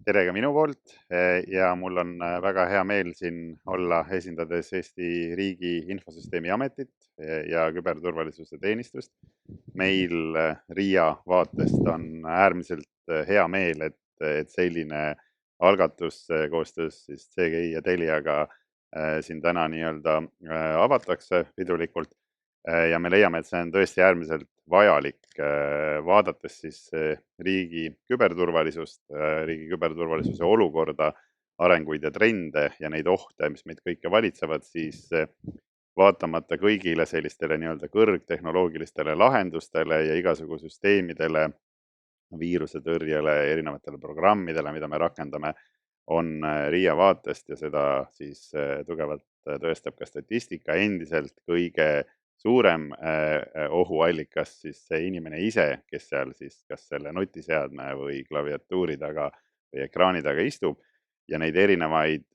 Tere ka minu poolt ja mul on väga hea meel siin olla esindades Eesti Riigi Infosüsteemi Ametit ja küberturvalisuse teenistust. Meil RIA vaatest on äärmiselt hea meel, et selline algatus koostöös siis CGI ja Teliaga siin täna nii-öelda avatakse pidulikult. Ja me leiame, et see on tõesti äärmiselt vajalik, vaadates siis riigi küberturvalisuse olukorda, arenguid ja trende ja neid ohte, mis meid kõike valitsevad, siis vaatamata kõigile sellistele nii-öelda kõrgtehnoloogilistele lahendustele ja igasugu süsteemidele, viirusetõrjele, erinevatele programmidele, mida me rakendame, on RIA vaatest ja seda siis tugevalt tõestab ka statistika endiselt kõige suurem ohuallikas siis see inimene ise, kes seal siis kas selle nutiseadme või klaviatuuri taga või ekraani taga istub ja neid erinevaid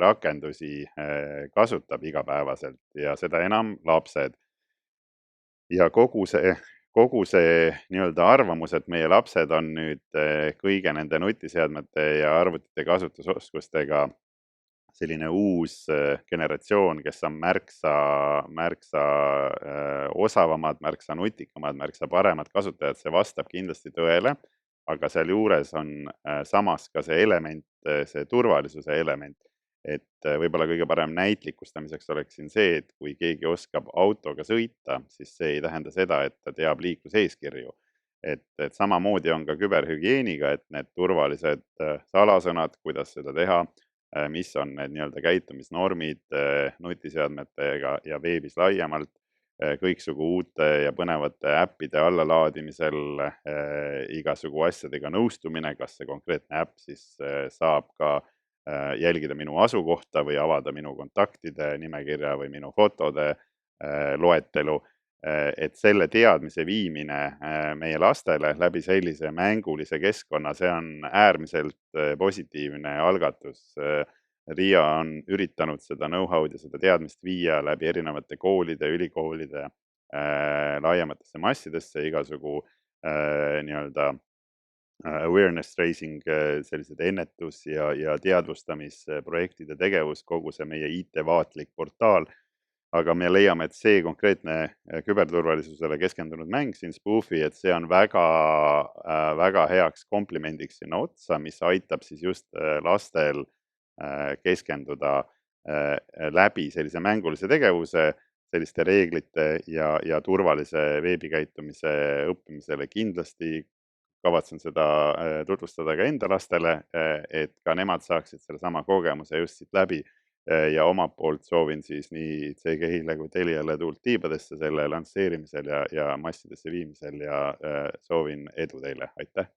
rakendusi kasutab igapäevaselt ja seda enam lapsed. Ja kogu see nii-öelda arvamus, et meie lapsed on nüüd kõige nende nutiseadmete ja arvutite kasutusoskustega selline uus generatsioon, kes on märksa osavamad, märksa nutikamad, märksa paremad kasutajad, see vastab kindlasti tõele, aga seal juures on samas ka see element, see turvalisuse element, et võib-olla kõige parem näitlikustamiseks oleks siin see, et kui keegi oskab autoga sõita, siis see ei tähenda seda, et ta teab liikluseeskirju. Et samamoodi on ka küberhügieeniga, et need turvalised salasõnad, kuidas seda teha, mis on need nii-öelda käitumisnormid nutiseadmetega ja veebis laiemalt, kõiksugu uute ja põnevate äppide allalaadimisel, igasugu asjadega nõustumine, kas see konkreetne äpp siis saab ka jälgida minu asukohta või avada minu kontaktide nimekirja või minu fotode loetelu, et selle teadmise viimine meie lastele läbi sellise mängulise keskkonna, see on äärmiselt positiivne algatus. RIA on üritanud seda know-how'd ja seda teadmist viia läbi erinevate koolide, ülikoolide laiematesse massidesse, igasugu nii-öelda awareness raising, sellised ennetus- ja teadvustamisprojektide tegevus, kogu see meie IT-vaatlik portaal. Aga me leiame, et see konkreetne küberturvalisusele keskendunud mäng siin Spoofy, et see on väga heaks komplimendiks sinna otsa, mis aitab siis just lastel keskenduda läbi sellise mängulise tegevuse, selliste reeglite ja turvalise veebikäitumise õppimisele. Kindlasti kavatsen seda tutvustada ka enda lastele, et ka nemad saaksid selle sama kogemuse just siit läbi ja omalt poolt soovin siis nii CGI-le kui Teliale tuult tiibadesse selle lansseerimisel ja massidesse viimisel ja soovin edu teile. Aitäh!